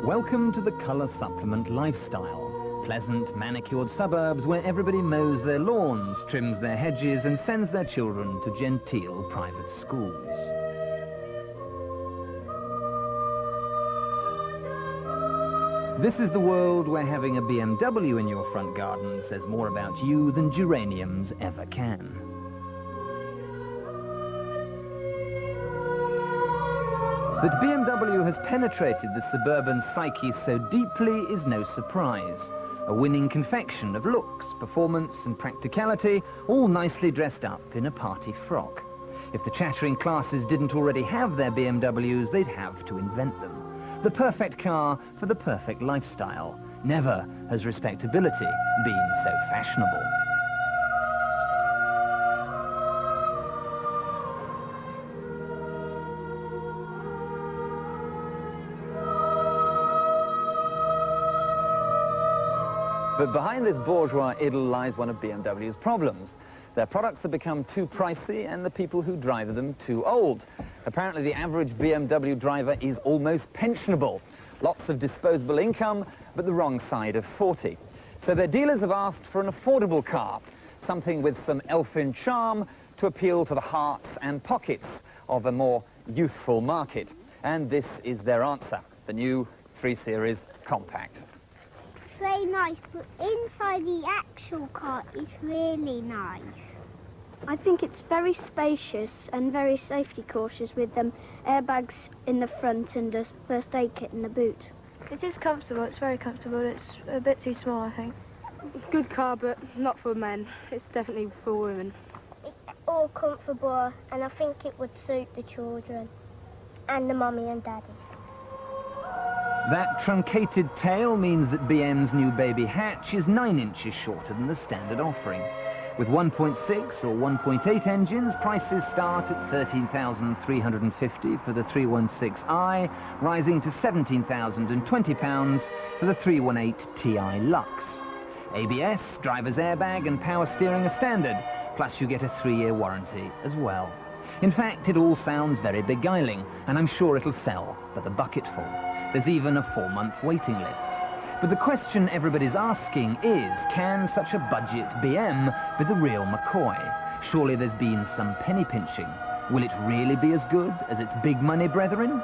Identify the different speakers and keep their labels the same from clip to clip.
Speaker 1: Welcome to the colour supplement lifestyle. Pleasant, manicured suburbs where everybody mows their lawns, trims their hedges and sends their children to genteel private schools. This is the world where having a BMW in your front garden says more about you than geraniums ever can. That BMW has penetrated the suburban psyche so deeply is no surprise. A winning confection of looks, performance and practicality, all nicely dressed up in a party frock. If the chattering classes didn't already have their BMWs, they'd have to invent them. The perfect car for the perfect lifestyle. Never has respectability been so fashionable. But behind this bourgeois idyll lies one of BMW's problems. Their products have become too pricey and the people who drive them too old. Apparently the average BMW driver is almost pensionable. Lots of disposable income, but the wrong side of 40. So their dealers have asked for an affordable car, something with some elfin charm to appeal to the hearts and pockets of a more youthful market. And this is their answer, the new 3 Series Compact.
Speaker 2: Very nice, but inside the actual car is really nice.
Speaker 3: I think it's very spacious and very safety cautious with airbags in the front and a first aid kit in the boot.
Speaker 4: It is comfortable, it's very comfortable. It's a bit too small, I think.
Speaker 5: Good car, but not for men. It's definitely for women.
Speaker 2: It's all comfortable, and I think it would suit the children and the mummy and daddy.
Speaker 1: That truncated tail means that BM's new baby hatch is 9 inches shorter than the standard offering. With 1.6 or 1.8 engines, prices start at £13,350 for the 316i, rising to £17,020 for the 318 Ti Lux. ABS, driver's airbag and power steering are standard, plus you get a 3-year warranty as well. In fact, it all sounds very beguiling, and I'm sure it'll sell by the bucketful. There's even a 4-month waiting list. But the question everybody's asking is, can such a budget BM be the real McCoy? Surely there's been some penny pinching. Will it really be as good as its big money brethren?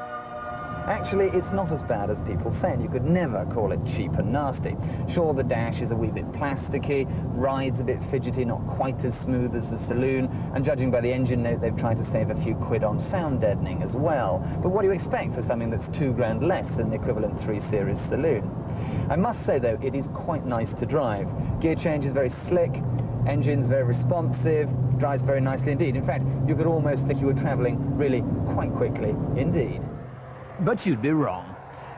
Speaker 1: Actually, it's not as bad as people say, and you could never call it cheap and nasty. Sure, the dash is a wee bit plasticky, rides a bit fidgety, not quite as smooth as the saloon, and judging by the engine note, they've tried to save a few quid on sound deadening as well. But what do you expect for something that's £2 less than the equivalent 3 Series saloon? I must say, though, it is quite nice to drive. Gear change is very slick, engine's very responsive, drives very nicely indeed. In fact, you could almost think you were travelling really quite quickly indeed. But you'd be wrong.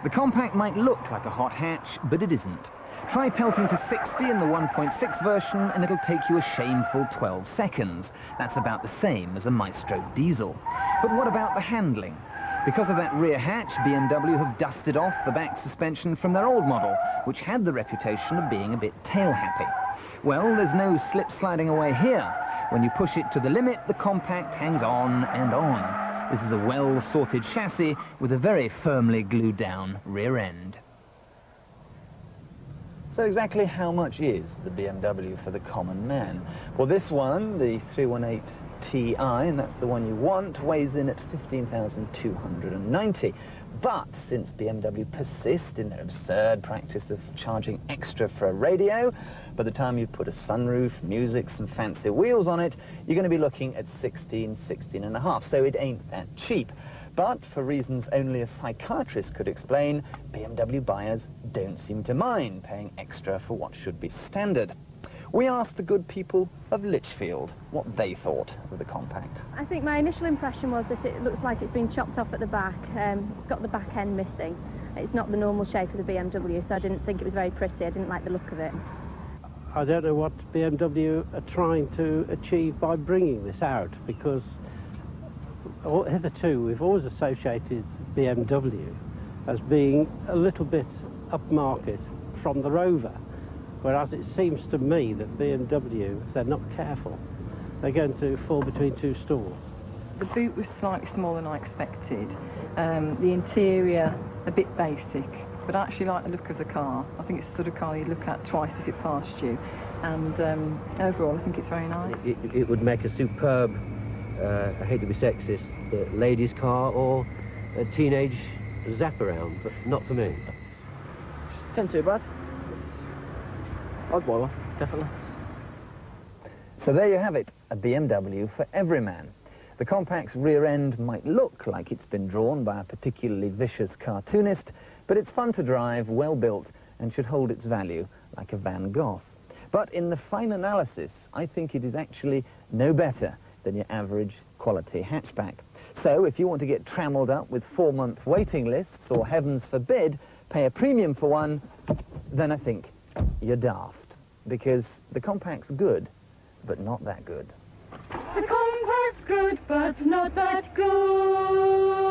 Speaker 1: The Compact might look like a hot hatch, but it isn't. Try pelting to 60 in the 1.6 version and it'll take you a shameful 12 seconds. That's about the same as a Maestro diesel. But what about the handling? Because of that rear hatch, BMW have dusted off the back suspension from their old model, which had the reputation of being a bit tail-happy. Well, there's no slip-sliding away here. When you push it to the limit, the Compact hangs on and on. This is a well-sorted chassis with a very firmly glued-down rear end. So exactly how much is the BMW for the common man? Well, this one, the 318 Ti, and that's the one you want, weighs in at 15,290. But since BMW persist in their absurd practice of charging extra for a radio, by the time you put a sunroof, music, some fancy wheels on it, you're going to be looking at 16 and a half, so it ain't that cheap. But for reasons only a psychiatrist could explain, BMW buyers don't seem to mind paying extra for what should be standard. We asked the good people of Lichfield what they thought of the Compact.
Speaker 3: I think my initial impression was that it looks like it's been chopped off at the back. It's got the back end missing. It's not the normal shape of the BMW, so I didn't think it was very pretty. I didn't like the look of it.
Speaker 6: I don't know what BMW are trying to achieve by bringing this out, because hitherto we've always associated BMW as being a little bit upmarket from the Rover. Whereas it seems to me that BMW, if they're not careful, they're going to fall between two stools.
Speaker 7: The boot was slightly smaller than I expected. The interior, a bit basic. but I actually like the look of the car. I think it's the sort of car you look at twice if it passed you. And overall, I think it's very nice.
Speaker 8: It would make a superb, I hate to be sexist, ladies' car or a teenage zap around, but not for me.
Speaker 9: Isn't too bad. Oddballer, definitely.
Speaker 1: So there you have it, a BMW for every man. The compact's rear end might look like it's been drawn by a particularly vicious cartoonist, but it's fun to drive, well built, and should hold its value like a Van Gogh. But in the fine analysis, I think it is actually no better than your average quality hatchback. So if you want to get trammelled up with 4-month waiting lists, or heavens forbid, pay a premium for one, then I think you're daft. Because the compact's good, but not that good.
Speaker 10: The compact's good, but not that good.